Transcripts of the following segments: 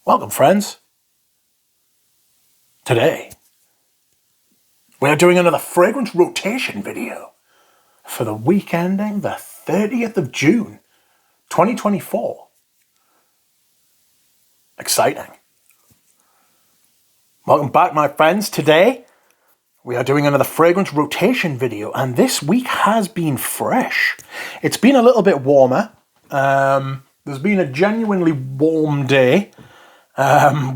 Welcome, friends. Today, we are doing another fragrance rotation video for the week ending the 30th of June, 2024. Exciting. Welcome back, my friends. Today, we are doing another fragrance rotation video, and this week has been fresh. It's been a little bit warmer. There's been a genuinely warm day.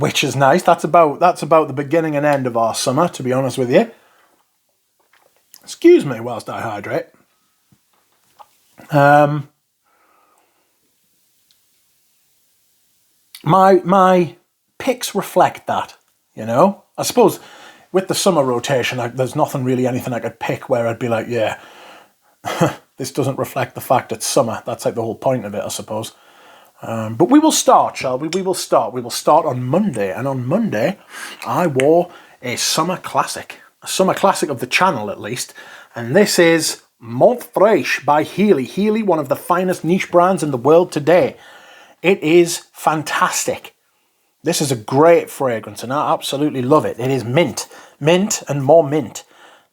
Which is nice. That's about the beginning and end of our summer, to be honest with you. Excuse me whilst I hydrate. My picks reflect that, you know. I suppose with the summer rotation, there's anything I could pick where I'd be like, yeah, this doesn't reflect the fact it's summer. That's like the whole point of it, I suppose. But we will start, shall we? We will start. We will start on Monday. And on Monday, I wore a summer classic. A summer classic of the channel, at least. And this is Fraiche by Heeley. Heeley, one of the finest niche brands in the world today. It is fantastic. This is a great fragrance, and I absolutely love it. It is mint. Mint and more mint.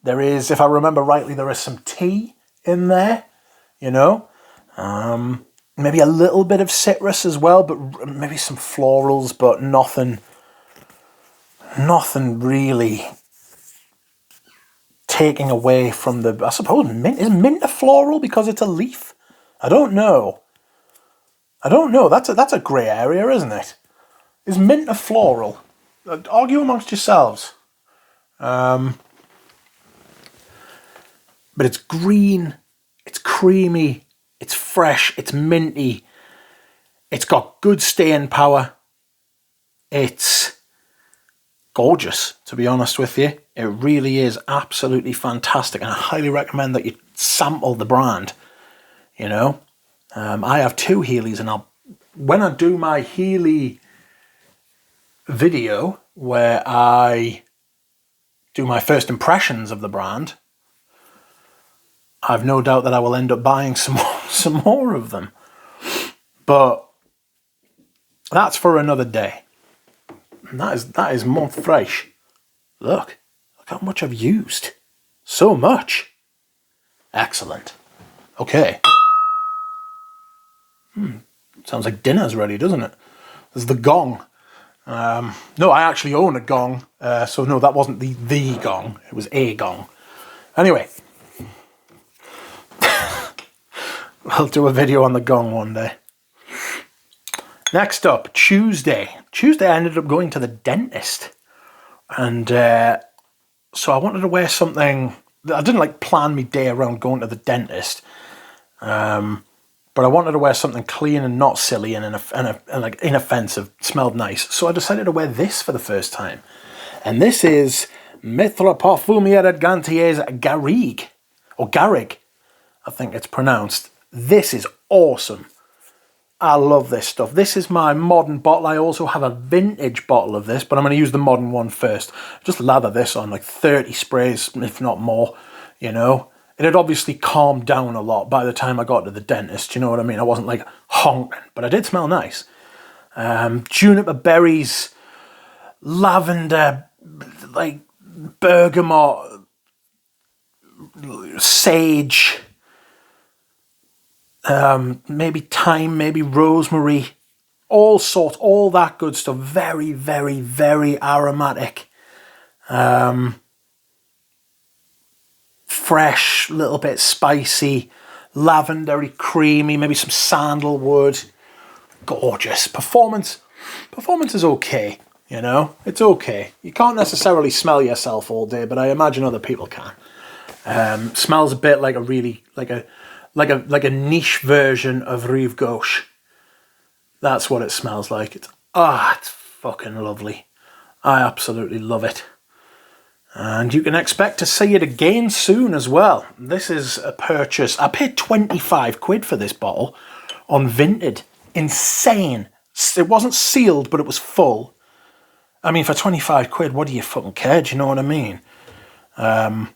There is, if I remember rightly, there is some tea in there, you know. Maybe a little bit of citrus as well, but maybe some florals, but nothing really taking away from the, I suppose, mint. Is mint a floral because it's a leaf? I don't know. That's a grey area, isn't it? Is mint a floral? Argue amongst yourselves. But it's green, it's creamy, it's fresh, it's minty, it's got good staying power, it's gorgeous, to be honest with you. It really is absolutely fantastic, and I highly recommend that you sample the brand, you know. I have two Heeleys, and when I do my Heeley video, where I do my first impressions of the brand, I've no doubt that I will end up buying some more of them. But that's for another day. And that is Menthe Fraiche. Look how much I've used. So much. Excellent. Okay. Sounds like dinner's ready, doesn't it? There's the gong. No, I actually own a gong. So no, that wasn't the gong. It was a gong. Anyway. I'll do a video on the gong one day. Next up, Tuesday. Tuesday I ended up going to the dentist. And so I wanted to wear something. I didn't plan my day around going to the dentist. But I wanted to wear something clean and not silly and like inoffensive. Smelled nice. So I decided to wear this for the first time. And this is Metropolis Gantier's Garrigue. Or Garrigue, I think it's pronounced. This is awesome. I love this stuff. This is my modern bottle. I also have a vintage bottle of this, but I'm going to use the modern one first. Just lather this on like 30 sprays, if not more, you know. It had obviously calmed down a lot by the time I got to the dentist, you know what I mean? I wasn't like honking, but I did smell nice. Juniper berries, lavender, like bergamot, sage, maybe thyme, maybe rosemary, all sorts, all that good stuff. Very, very, very aromatic. Fresh, little bit spicy, lavendery, creamy, maybe some sandalwood. Gorgeous. Performance is okay, you know. It's okay. You can't necessarily smell yourself all day, but I imagine other people can. Smells a bit like a niche version of Rive Gauche. That's what it smells like. It's fucking lovely. I absolutely love it. And you can expect to see it again soon as well. This is a purchase. I paid 25 quid for this bottle on Vinted. Insane. It wasn't sealed, but it was full. I mean, for 25 quid, what do you fucking care? Do you know what I mean? And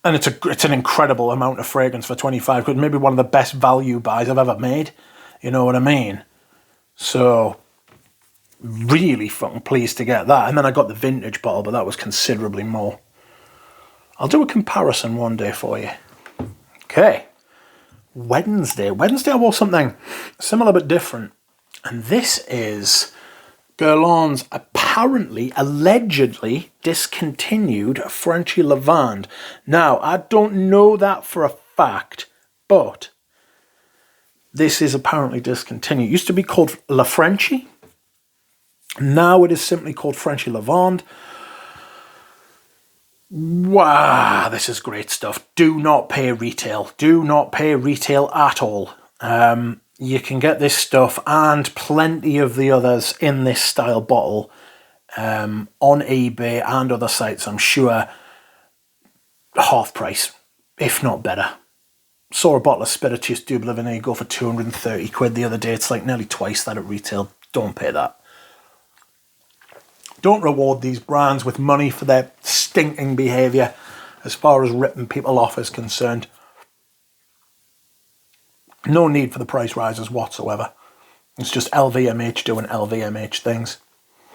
it's an incredible amount of fragrance for 25 quid. Maybe one of the best value buys I've ever made. You know what I mean? So, really fucking pleased to get that. And then I got the vintage bottle, but that was considerably more. I'll do a comparison one day for you. Okay. Wednesday. Wednesday I wore something similar but different. And this is Guerlain's apparently, allegedly discontinued Frenchy Lavande. Now, I don't know that for a fact, but this is apparently discontinued. It used to be called La Frenchy. Now it is simply called Frenchy Lavande. Wow, this is great stuff. Do not pay retail. Do not pay retail at all. You can get this stuff and plenty of the others in this style bottle on eBay and other sites, I'm sure, half price, if not better. Saw a bottle of Spirituous Double Vinegar go for 230 quid the other day. It's like nearly twice that at retail. Don't pay that. Don't reward these brands with money for their stinking behaviour as far as ripping people off is concerned. No need for the price rises whatsoever. It's just LVMH doing LVMH things.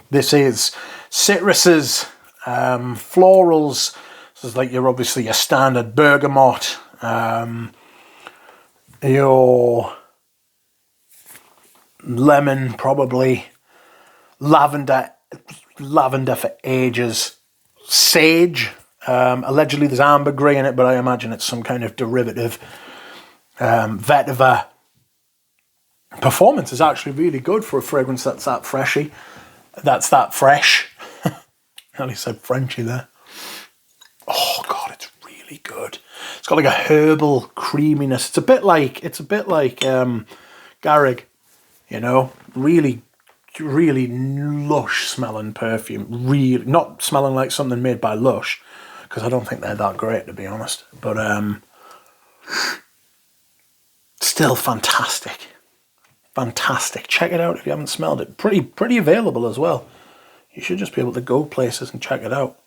This is citruses, florals. This is like obviously your standard bergamot, your lemon probably, lavender for ages, sage. Allegedly there's ambergris in it, but I imagine it's some kind of derivative. Vetiver. Performance is actually really good for a fragrance that's that freshy. That's that fresh. I only said Frenchy there. Oh God, it's really good. It's got like a herbal creaminess. It's a bit like Garrig, you know, really lush smelling perfume. Really not smelling like something made by Lush, because I don't think they're that great, to be honest. But still fantastic. Fantastic. Check it out if you haven't smelled it. Pretty available as well. You should just be able to go places and check it out.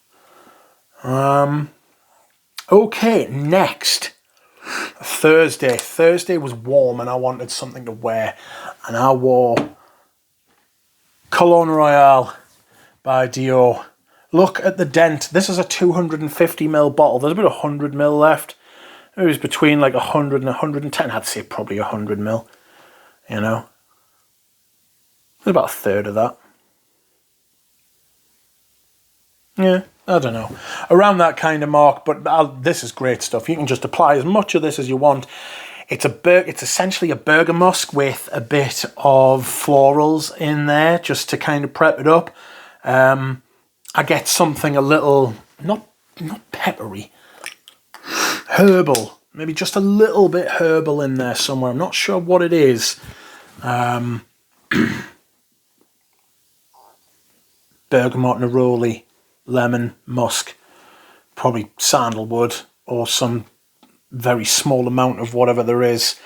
Okay, next. Thursday. Thursday was warm and I wanted something to wear. And I wore Cologne Royale by Dior. Look at the dent. This is a 250ml bottle. There's about 100ml left. It was between like 100 and 110. I'd say probably 100ml. You know. There's about a third of that. Yeah, I don't know. Around that kind of mark, but this is great stuff. You can just apply as much of this as you want. It's essentially a bergamusk with a bit of florals in there just to kind of prep it up. I get something a little, not peppery, herbal. Maybe just a little bit herbal in there somewhere. I'm not sure what it is. Bergamot, neroli, lemon, musk, probably sandalwood or some very small amount of whatever there is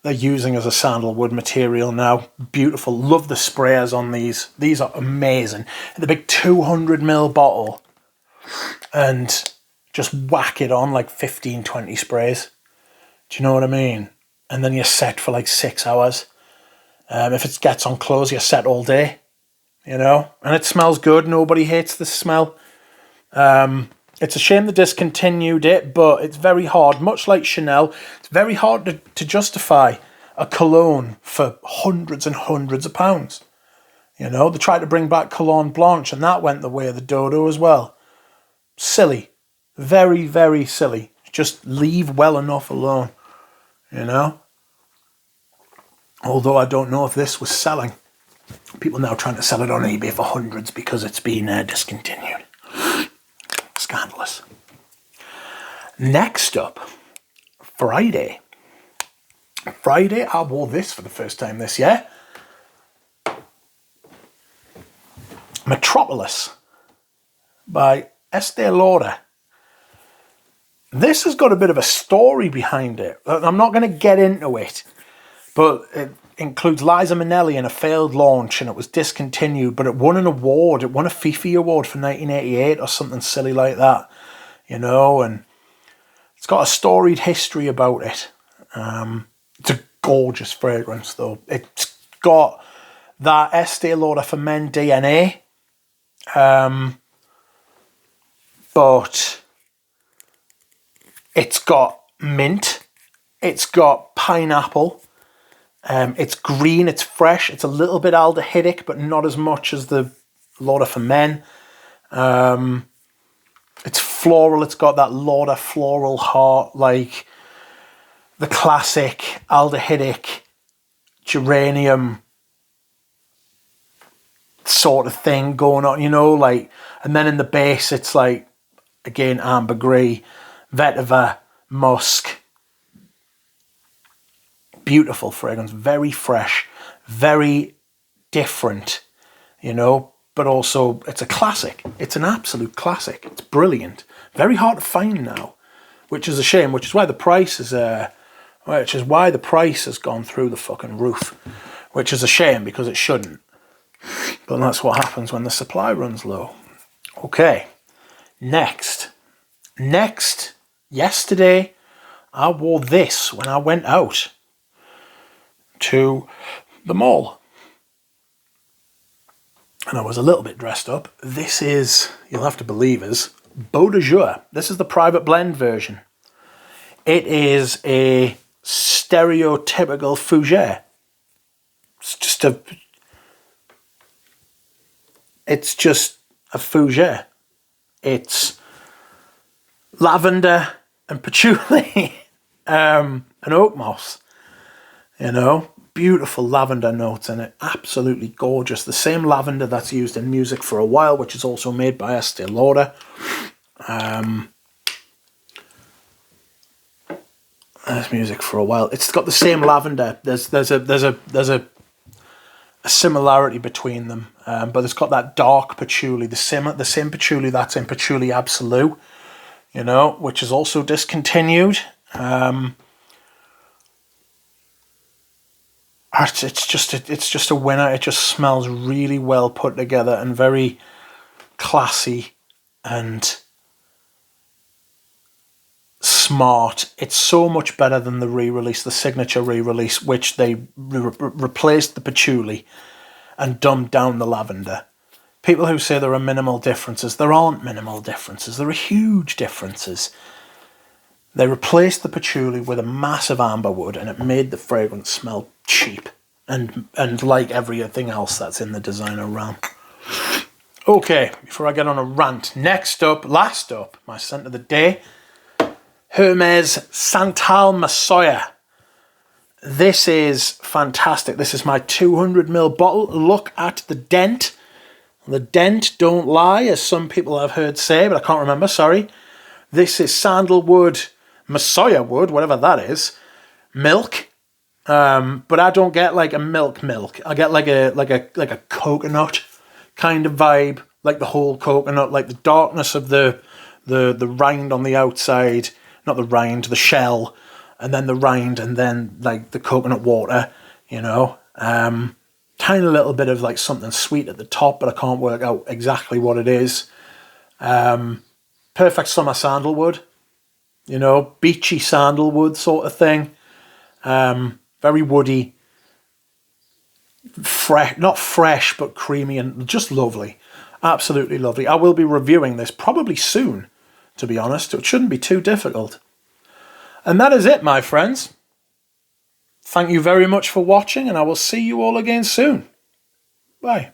they're using as a sandalwood material now. Beautiful. Love the sprayers on these. These are amazing. The big 200ml bottle and just whack it on like 15, 20 sprays. Do you know what I mean? And then you're set for like 6 hours. If it gets on clothes, you're set all day. You know? And it smells good. Nobody hates the smell. It's a shame they discontinued it, but it's very hard. Much like Chanel, it's very hard to justify a cologne for hundreds and hundreds of pounds. You know? They tried to bring back Cologne Blanche, and that went the way of the dodo as well. Silly. Very, very silly. Just leave well enough alone. You know? Although I don't know if this was selling. People now trying to sell it on eBay for hundreds because it's been discontinued. Scandalous. Next up, Friday. Friday, I wore this for the first time this year. Metropolis by Estee Lauder. This has got a bit of a story behind it. I'm not going to get into it, but it includes Liza Minnelli in a failed launch and it was discontinued, but it won an award. It won a Fifi award for 1988 or something silly like that, you know, and it's got a storied history about it. It's a gorgeous fragrance though. It's got that Estee Lauder for Men DNA. But it's got mint, it's got pineapple, it's green, it's fresh, it's a little bit aldehydic, but not as much as the Lauder for Men. It's floral, it's got that Lauder floral heart, like the classic aldehydic geranium sort of thing going on, you know, like, and then in the base it's like, again, ambergris, vetiver, musk. Beautiful fragrance, very fresh, very different, you know, but also it's a classic. It's an absolute classic. It's brilliant. Very hard to find now, which is a shame, which is why the price is has gone through the fucking roof, which is a shame because it shouldn't. But that's what happens when the supply runs low. Okay, next, yesterday, I wore this when I went out to the mall. And I was a little bit dressed up. This is, you'll have to believe, is Beau de Jour. This is the private blend version. It is a stereotypical fougere. It's just a fougere. It's lavender and patchouli and oak moss. You know, beautiful lavender notes in it. Absolutely gorgeous. The same lavender that's used in Music for a While, which is also made by Estee Lauder. There's Music for a While. It's got the same lavender. There's a similarity between them, but it's got that dark patchouli, the same patchouli that's in Patchouli Absolute, you know, which is also discontinued. It's just a winner. It just smells really well put together and very classy and smart. It's so much better than the re-release, the signature re-release, which they replaced the patchouli and dumbed down the lavender. People who say there are minimal differences, there aren't minimal differences. There are huge differences. They replaced the patchouli with a massive amberwood and it made the fragrance smell cheap and like everything else that's in the designer realm. Okay, before I get on a rant, last up, my scent of the day, Hermes Santal Massoia. This is fantastic. This is my 200ml bottle. Look at the dent. The dent don't lie, as some people have heard say, but I can't remember, sorry. This is sandalwood, Massoia wood, whatever that is, milk. But I don't get like a milk. I get like a coconut kind of vibe, like the whole coconut, like the darkness of the rind on the outside, not the rind, the shell, and then the rind, and then like the coconut water, you know. Tiny little bit of like something sweet at the top, but I can't work out exactly what it is. Perfect summer sandalwood, you know, beachy sandalwood sort of thing. Very woody, not fresh, but creamy and just lovely. Absolutely lovely. I will be reviewing this probably soon, to be honest. It shouldn't be too difficult. And that is it, my friends. Thank you very much for watching, and I will see you all again soon. Bye.